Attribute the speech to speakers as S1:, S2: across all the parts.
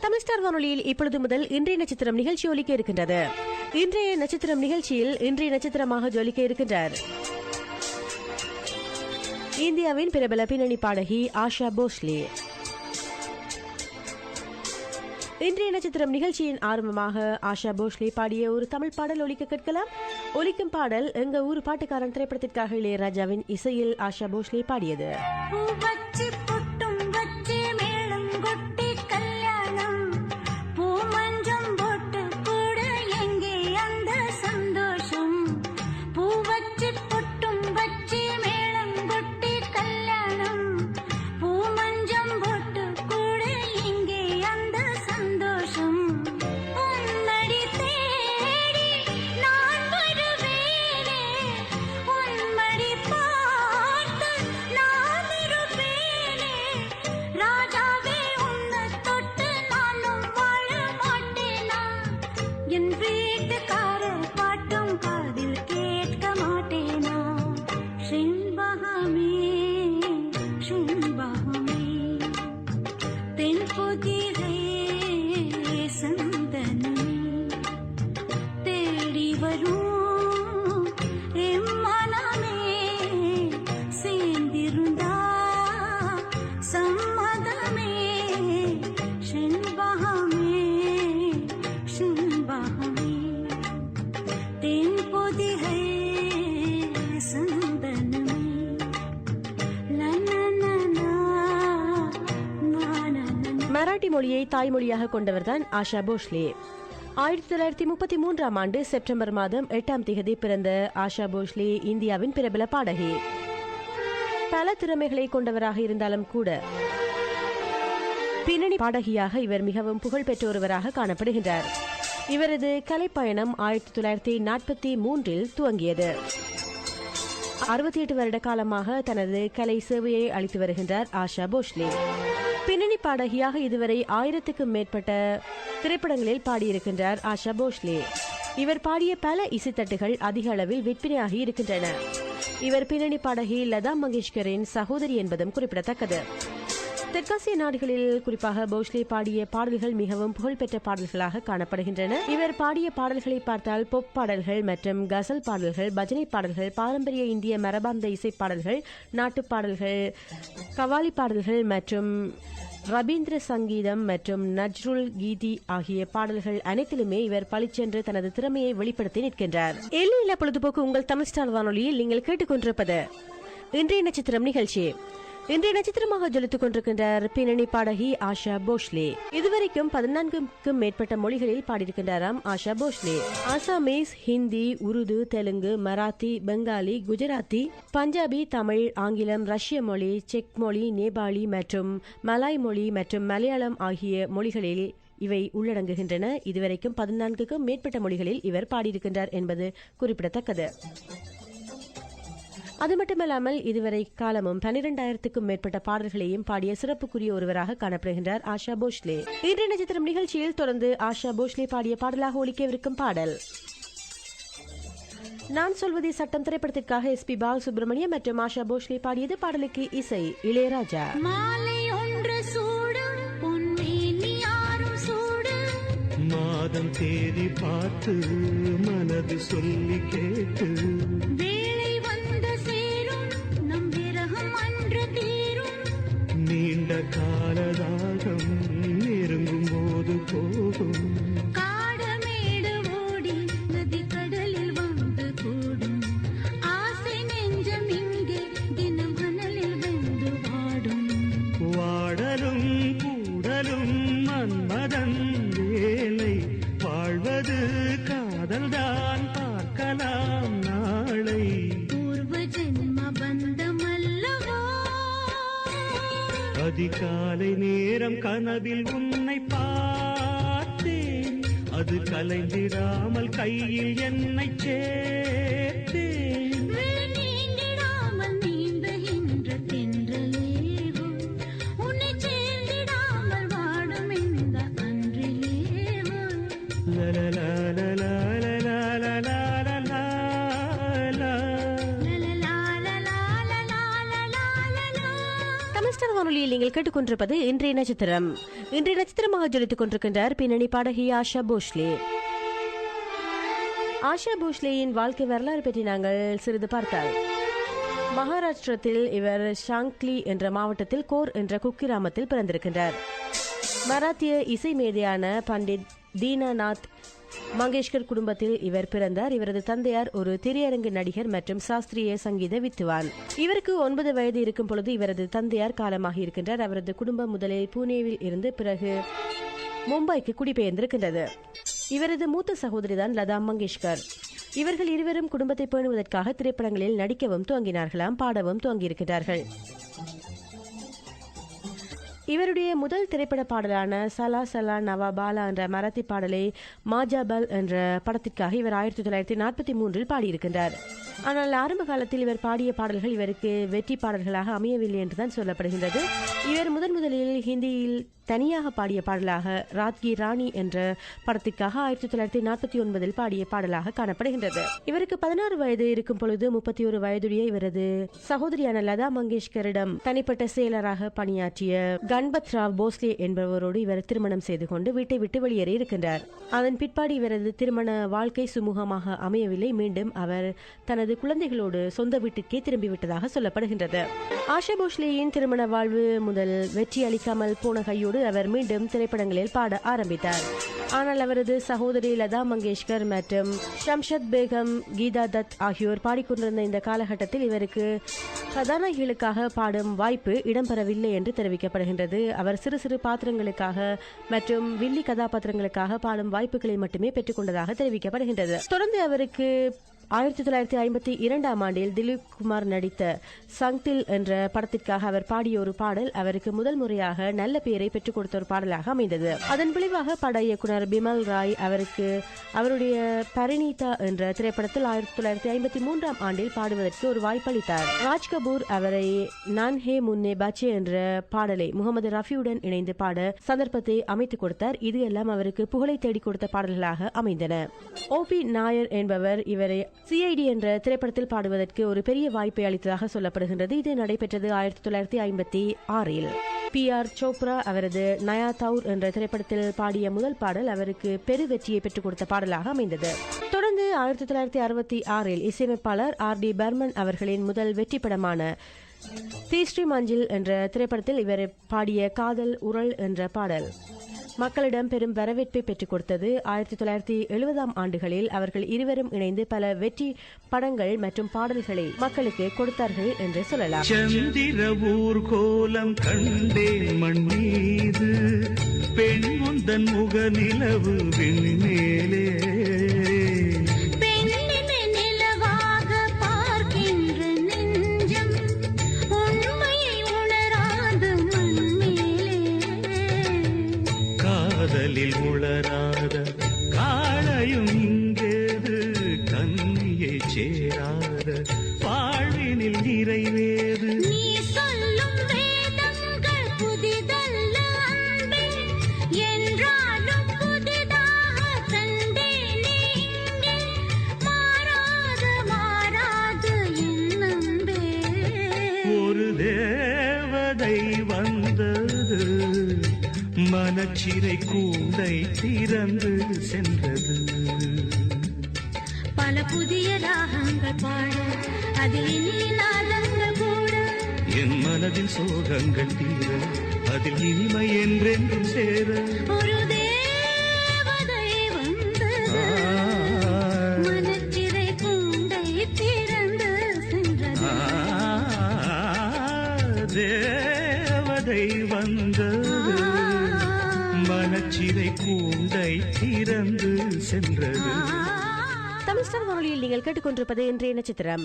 S1: Tamil star வானொலியில் இப்பொழுது முதல் இன்றைய நட்சத்திரம் நிகழ்ச்சி ஒலிக்க இருக்கின்றது. இன்றைய நட்சத்திரம் நிகழ்ச்சியில் இன்றைய நட்சத்திரமாக ஜொலிக்க இருக்கின்றார் இந்தியாவின் பிரபல பின்னணி பாடகி ஆஷா போஸ்லே. இன்றைய நட்சத்திரம் நிகழ்ச்சியின் ஆரம்பமாக ஆஷா போஸ்லே பாடிய ஒரு தமிழ் பாடல் ஒலிக்க கேட்கலாம். ஒலிக்கும் பாடல் எங்க ஊர் பாட்டுக்காரன் திரைப்படத்திற்காக இளையராஜாவின் இசையில் ஆஷா போஸ்லே பாடியது. மராட்டி மொழியை தாய்மொழியாக கொண்டவர்தான் ஆஷா போஸ்லே. 1933 ஆண்டு செப்டம்பர் மாதம் 8ஆம் தேதி பிறந்த ஆஷா போஸ்லே இந்தியாவின் பிரபல பாடகி. பல திறமைகளை கொண்டவராக இருந்தாலும் கூட பின்னணி பாடகியாக இவர் மிகவும் புகழ்பெற்ற ஒருவராக காணப்படுகின்றார். இவரது கலைப்பயணம் 1943 துவங்கியது. 68 வருட காலமாக தனது கலை சேவையை அளித்து வருகின்றார் ஆஷா போஸ்லே. பின்னணி பாடகியாக இதுவரை 1000க்கும் மேற்பட்ட திரைப்படங்களில் பாடியிருக்கின்றார் ஆஷா போஸ்லே. இவர் பாடிய பல இசைத்தட்டுகள் அதிக அளவில் விற்பனையாகி இருக்கின்றன. இவர் பின்னணி பாடகி லதா மங்கேஷ்கரின் சகோதரி என்பதும் குறிப்பிடத்தக்கது. தெற்காசிய நாடுகளில் குறிப்பாக போஸ்லே பாடிய பாடல்கள் மிகவும் புகழ்பெற்ற பாடல்களாக காணப்படுகின்றன. இவர் பாடிய பாடல்களை பார்த்தால் பொப் பாடல்கள் மற்றும் கசல் பாடல்கள், பஜனை பாடல்கள், பாரம்பரிய இந்திய மரபார்ந்த இசை பாடல்கள், நாட்டுப் பாடல்கள், கவாலி பாடல்கள் மற்றும் ரபீந்திர சங்கீதம் மற்றும் நஜ்ருல் கீதி ஆகிய பாடல்கள் அனைத்திலுமே இவர் பளிச்சென்று தனது திறமையை வெளிப்படுத்தி நிற்கின்றார். எல்லையில்லா பொழுதுபோக்கு உங்கள் தமிழ் ஸ்டார் வானொலியில் நீங்கள் கேட்டுக்கொண்டிருப்பது இன்றைய நட்சத்திரம் நிகழ்ச்சி. இன்றைய நட்சத்திரமாக ஜொலித்துக் கொண்டிருக்கின்றார் பின்னணி பாடகி ஆஷா போஸ்லே. இதுவரைக்கும் 14க்கும் மேற்பட்ட மொழிகளில் பாடியிருக்கின்றாராம் ஆஷா போஸ்லே. அசாமீஸ், ஹிந்தி, உருது, தெலுங்கு, மராத்தி, பெங்காலி, குஜராத்தி, பஞ்சாபி, தமிழ், ஆங்கிலம், ரஷ்ய மொழி, செக் மொழி, நேபாளி மற்றும் மலாய் மொழி மற்றும் மலையாளம் ஆகிய மொழிகளில் இவை உள்ளடங்குகின்றன. இதுவரைக்கும் 14க்கும் மேற்பட்ட மொழிகளில் இவர் பாடியிருக்கின்றார் என்பது குறிப்பிடத்தக்கது. அது மட்டுமல்லாமல் இதுவரை காலமும் 12,000க்கும் மேற்பட்ட பாடல்களையும் பாடிய சிறப்புக்குரிய ஒருவராக காணப்படுகின்றார் ஆஷா போஸ்லே. இன்றைய நட்சத்திரம் நிகழ்ச்சியில் தொடர்ந்து ஆஷா போஸ்லே பாடிய பாடலாக ஒலிக்கவிருக்கும் பாடல் நான் சொல்வதே சட்டம் திரைப்படத்திற்காக எஸ்பி பாலசுப்ரமணியம் மற்றும் ஆஷா போஸ்லே பாடியது. பாடலுக்கு இசை இளையராஜா.
S2: மாதம் தேதி பார்த்து மனது சொல்லி கேட்டு நீண்ட காலதாகம் நெருங்கும் போது போகும்
S3: காடமேடு ஓடி நதி கடலில் வந்து கூடும் ஆசை நெஞ்சம் இங்கே தினம் கனலில் வந்து வாடும்
S2: வாடலும் கூடலும் மன்மதன் வேலை வாழ்வது காதல்தான் பார்க்கலாம் நாளை
S3: பூர்வ ஜென்ம பந்தம் அல்லவா
S2: அதிகாலை நேரம் கனவில் உன்னை பார்த்தேன் அது கலைந்திடாமல் கையில் என்னை சேர்த்தேன்
S3: நீங்கிடாமல் நீந்துகின்ற தென்றலேவோ உன்னை சேர்ந்திடாமல் வாடும் இந்த அன்றிலேவோ
S1: தமிழ்ஸ்டார் வானொலியில் நீங்கள் கேட்டுக்கொண்டிருப்பது இன்றைய நட்சத்திரம். இன்றைய நட்சத்திரமாக ஜொலித்துக் கொண்டிருக்கின்றார் பின்னணி பாடகி ஆஷா போஸ்லே. ஆஷா போஸ்லேயின் வாழ்க்கை வரலாறு பற்றி நாங்கள் சிறிது பார்த்தால், மகாராஷ்டிரத்தில் இவர் ஷாங்க்லி என்ற மாவட்டத்தில் கோர் என்ற குக்கிராமத்தில் பிறந்திருக்கின்றார். மராத்திய இசை மேதையான பண்டிட் தீனாநாத் மங்கேஷ்கர் குடும்பத்தில் இவர் பிறந்தார். இவரது தந்தையார் ஒரு திரையரங்கு நடிகர் மற்றும் சாஸ்திரிய சங்கீத வித்துவான். இவருக்கு 9 வயது இருக்கும் பொழுது இவரது தந்தையார் காலமாகி இருக்கின்றார். அவரது குடும்பம் முதலில் புனேவில் இருந்து பிறகு மும்பைக்கு குடிபெயர்ந்திருக்கின்றது. இவரது மூத்த சகோதரிதான் லதா மங்கேஷ்கர். இவர்கள் இருவரும் குடும்பத்தை பேணுவதற்காக திரைப்படங்களில் நடிக்கவும் துவங்கினார்களாம், பாடவும் துவங்கியிருக்கிறார்கள். இவருடைய முதல் திரைப்பட பாடலான சலா சலா நவா பாலா என்ற மராத்தி பாடலை மாஜாபல் என்ற படத்திற்காக இவர் 1943 பாடியிருக்கின்றார். ஆனால் ஆரம்ப காலத்தில் இவர் பாடிய பாடல்கள் இவருக்கு வெற்றி பாடல்களாக அமையவில்லை என்றுதான் சொல்லப்படுகின்றது. இவர் முதலில் ஹிந்தியில் தனியாக பாடிய பாடலாக ராத்கி ராணி என்ற படத்திற்காக 1949 பாடிய பாடலாக காணப்படுகின்றது. இவருக்கு 16 வயது இருக்கும் பொழுது 31 வயதுடைய இவரது சகோதரியான லதா மங்கேஷ்கரிடம் தனிப்பட்ட செயலராக பணியாற்றிய கண்பத் ராவ் போஸ்லே என்பவரோடு இவர் திருமணம் செய்து கொண்டு வீட்டை விட்டு வெளியேறி இருக்கின்றார். அதன் பிற்பாடு இவரது திருமண வாழ்க்கை சுமூகமாக அமையவில்லை. மீண்டும் அவர் தனது குழந்தைகளோடு சொந்த வீட்டிற்கே திரும்பிவிட்டதாக சொல்லப்படுகின்றது. ஆஷா போஸ்லேயின் திருமண வாழ்வு முதல் வெற்றி அளிக்காமல் போன கையோடு அவர் மீண்டும் திரைப்படங்களில் பாட ஆரம்பித்தார். ஆனால் அவரது சகோதரி லதா மங்கேஷ்கர் மற்றும் ஷம்ஷத் பேகம், கீதா தத் ஆகியோர் பாடிக்கொண்டிருந்த இந்த காலகட்டத்தில் இவருக்கு கதாநாயகிகளுக்காக பாடும் வாய்ப்பு இடம்பெறவில்லை என்று தெரிவிக்கப்படுகின்றது. அவர் சிறு சிறு பாத்திரங்களுக்காக மற்றும் வில்லி கதாபாத்திரங்களுக்காக பாடும் வாய்ப்புகளை மட்டுமே பெற்றுக்கொண்டதாக தெரிவிக்கப்படுகின்றது. தொடர்ந்து அவருக்கு 1952 ஆண்டில் திலீப் குமார் நடித்த சங்தில் என்ற படத்திற்காக அவர் பாடிய ஒரு பாடல் அவருக்கு முதல் முறையாக நல்ல பெயரை பெற்றுக் கொடுத்த ஒரு பாடலாக அமைந்தது. அதன் விளைவாக பட இயக்குனர் பிமல் ராய் அவருக்கு அவருடைய பரிணீதா என்ற திரைப்படத்தில் 1953 ஆண்டில் பாடுவதற்கு ஒரு வாய்ப்பளித்தார். ராஜ் கபூர் அவரை நான் ஹே முன்னே பச்சே என்ற பாடலை முகமது ரஃபியுடன் இணைந்து பாட சந்தர்ப்பத்தை அமைத்துக் கொடுத்தார். இது எல்லாம் அவருக்கு புகழை தேடிக் கொடுத்த பாடல்களாக அமைந்தன. ஓபி நாயர் என்பவர் இவரை சிஐடி என்ற திரைப்படத்தில் பாடுவதற்கு ஒரு பெரிய வாய்ப்பை அளித்ததாக சொல்லப்படுகின்றது. இது நடைபெற்றது 1956. PR சோப்ரா அவரது நயா தௌர் என்ற திரைப்படத்தில் பாடிய முதல் பாடல் அவருக்கு பெரு வெற்றியை பெற்றுக் கொடுத்த பாடலாக அமைந்தது. தொடர்ந்து 1966 இசையமைப்பாளர் RD பர்மன் அவர்களின் முதல் வெற்றி படமான தீஸ்ரீ மஞ்சில் என்ற திரைப்படத்தில் இவர் பாடிய காதல் உரள் என்ற பாடல் மக்களிடம் பெரும் வரவேற்பை பெற்றுக் கொடுத்தது. 1970 ஆண்டுகளில் அவர்கள் இருவரும் இணைந்து பல வெற்றி படங்கள் மற்றும் பாடல்களை மக்களுக்கு கொடுத்தார்கள் என்று சொல்லலாம்.
S2: சந்திர ஊர்கோலம் கண்டேன் மண் மீது, பெண் உந்தன் முக நிலவு விண்மேலே, காதலில் உளராத காளையும் இங்கேது, கண்ணியை சேராத வாழ்வினில் நிறைவேறு.
S3: நீ சொல்லும் வேதங்கள் புதிதல்ல அன்பே, என்றாலும் புதிதாக கண்டேனே இங்கே, மாறாது என் அன்பே.
S2: ஒரு தேவதை வந்தது, மனச்சிறை கூண்டை திறந்து சென்றது.
S3: பல புதிய ராகங்கள் பாட, அதில் இனிய நாதங்கள் கூட,
S2: என் மனதின் சோகங்கள் தீர, அதில் இனிமை என்றென்றும் சேர.
S3: ஒரு தேவதை வந்தது, மனச்சிறை கூண்டை திறந்து சென்றது.
S2: தேவதை வந்தது, மனச்சிறை கூண்டை திறந்து சென்றது.
S1: தமிழ்ஸ்டார் வானொலியில் நீங்கள் கேட்டுக்கொண்டிருப்பது இன்றைய நட்சத்திரம்.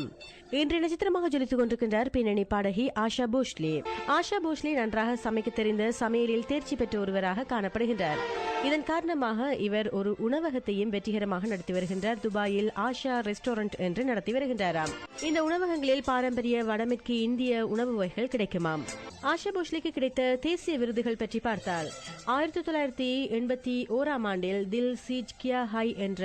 S1: இன்றைய நட்சத்திரமாக ஜொலித்துக் கொண்டிருக்கின்றார் பின்னணி பாடகி ஆஷா போஸ்லே. ஆஷா போஸ்லே நன்றாக சமைக்க தெரிந்த சமையலில் தேர்ச்சி பெற்ற ஒருவராக காணப்படுகின்றார். இதன் காரணமாக இவர் ஒரு உணவகத்தையும் வெற்றிகரமாக நடத்தி வருகின்றார். துபாயில் ஆஷா ரெஸ்டாரண்ட் என்று நடத்தி வருகின்றாராம். இந்த உணவகங்களில் பாரம்பரிய வடமேற்கு இந்திய உணவு வகைகள் கிடைக்குமாம். ஆஷா போஸ்லேக்கு கிடைத்த தேசிய விருதுகள் பற்றி பார்த்தால் 1981 ஆண்டில் தில் சீஜ் கியா ஹை என்ற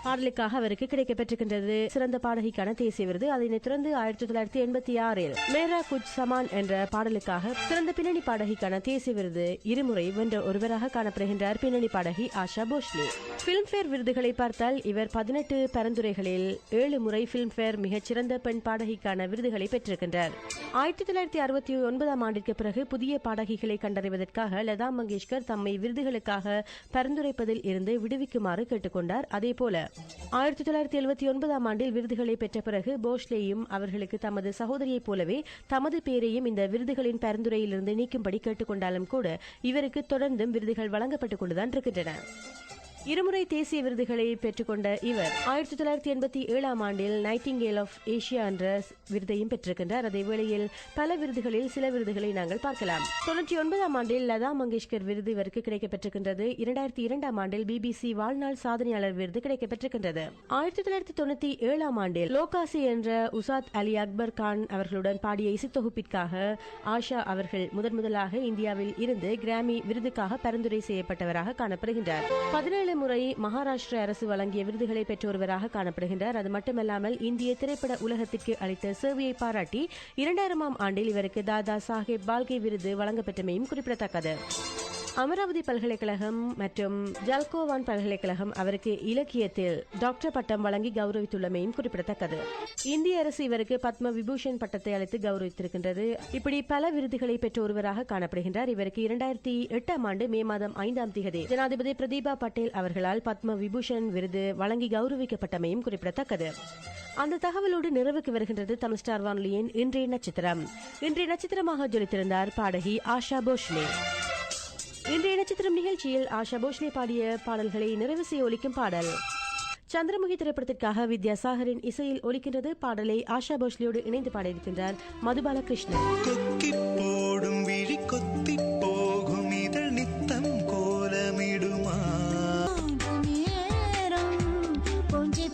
S1: பாடலுக்காக அவருக்கு கிடைக்கப்பெற்றிருக்கின்றது சிறந்த பாடகிக்கான தேசிய விருது. அதனைத் தொடர்ந்து 1986 மேரா குச் சமான் என்ற பாடலுக்காக சிறந்த பின்னணி பாடகிக்கான தேசிய விருது இருமுறை வென்ற ஒருவராக காணப்படுகின்றார் பின்னணி பாடகி ஆஷா போஸ்லே. பிலிம்பேர் விருதுகளை பார்த்தால் இவர் 18 பரிந்துரைகளில் 7 முறை பிலிம்பேர் மிகச்சிறந்த பெண் பாடகிக்கான விருதுகளை பெற்றிருக்கின்றார். 1969 ஆண்டிற்கு பிறகு புதிய பாடகிகளை கண்டறிவதற்காக லதா மங்கேஷ்கர் தம்மை விருதுகளுக்காக பரிந்துரைப்பதில் இருந்து விடுவிக்குமாறு கேட்டுக்கொண்டார். அதேபோல 1979 ஆண்டில் விருதுகளை பெற்ற பிறகு போஸ்லேயும் அவர்களுக்கு தமது சகோதரியைப் போலவே தமது பேரையும் இந்த விருதுகளின் பரிந்துரையிலிருந்து நீக்கும்படி கேட்டுக்கொண்டாலும் கூட இவருக்கு தொடர்ந்தும் விருதுகள் வழங்கப்பட்டுக் கொண்டுதான் இருக்கின்றன. இருமுறை தேசிய விருதுகளை பெற்றுக்கொண்ட இவர் 1987 ஆண்டில் நைட்டிங்கேல் ஆஃப் ஏசியா என்ற விருதையும் பெற்றிருக்கின்றார். அதே வேளையில் பல விருதுகளில் சில விருதுகளை நாங்கள் பார்க்கலாம். 99 ஆண்டில் லதா மங்கேஷ்கர் விருது இவருக்கு கிடைக்கப்பெற்றிருக்கின்றது. 2002 ஆண்டில் BBC வாழ்நாள் சாதனையாளர் விருது கிடைக்கப்பெற்றிருக்கின்றது. 1997 ஆண்டில் லோகாசி என்ற உசாத் அலி அக்பர் கான் அவர்களுடன் பாடிய இசைத்தொகுப்பிற்காக ஆஷா அவர்கள் முதலாக இந்தியாவில் இருந்து கிராமி விருதுக்காக பரிந்துரை செய்யப்பட்டவராக காணப்படுகின்றார். 17 முறை மகாராஷ்டிர அரசு வழங்கிய விருதுகளை பெற்ற ஒருவராக காணப்படுகின்றார். அது மட்டுமல்லாமல் இந்திய திரைப்பட உலகத்திற்கு அளித்த சேவையை பாராட்டி 2000 ஆண்டில் இவருக்கு தாதா சாஹேப் பால்கே விருது வழங்கப்பட்டமையும் குறிப்பிடத்தக்கது. அமராவதி பல்கலைக்கழகம் மற்றும் ஜல்கோவான் பல்கலைக்கழகம் அவருக்கு இலக்கியத்தில் டாக்டர் பட்டம் வழங்கி கௌரவித்துள்ளமையும் குறிப்பிடத்தக்கது. இந்திய அரசு இவருக்கு பத்ம விபூஷன் பட்டத்தை அளித்து கௌரவித்திருக்கின்றது. இப்படி பல விருதுகளை பெற்ற ஒருவராக காணப்படுகின்றார். இவருக்கு 2008 ஆண்டு மே மாதம் 5ஆம் தேதி ஜனாதிபதி பிரதீபா பட்டேல் அவர்களால் பத்ம விபூஷன் விருது வழங்கி கௌரவிக்கப்பட்டமையும் குறிப்பிடத்தக்கது. அந்த தகவலோடு நிறைவுக்கு வருகின்றது தமிழ் ஸ்டார் வானொலியின் இன்றைய நட்சத்திரம். இன்றைய நட்சத்திரமாக ஜொலித்திருந்தார் பாடகி ஆஷா போஸ்லே. இன்றைய நட்சத்திரம் நிகழ்ச்சியில் ஆஷா போஸ்லே பாடிய பாடல்களை நிறைவு செய்ய ஒலிக்கும் பாடல் சந்திரமுகி திரைப்படத்திற்காக வித்யாசாகரின் இசையில் ஒலிக்கின்றது. பாடலை ஆஷா போஸ்லேயோடு இணைந்து பாடியிருக்கின்றார் மதுபாலகிருஷ்ணன்.
S2: கொக்கி போடும் விழி கொத்தி போகும் இதழ் நித்தம் கோலமிடுமா
S3: நேரம் கொஞ்சி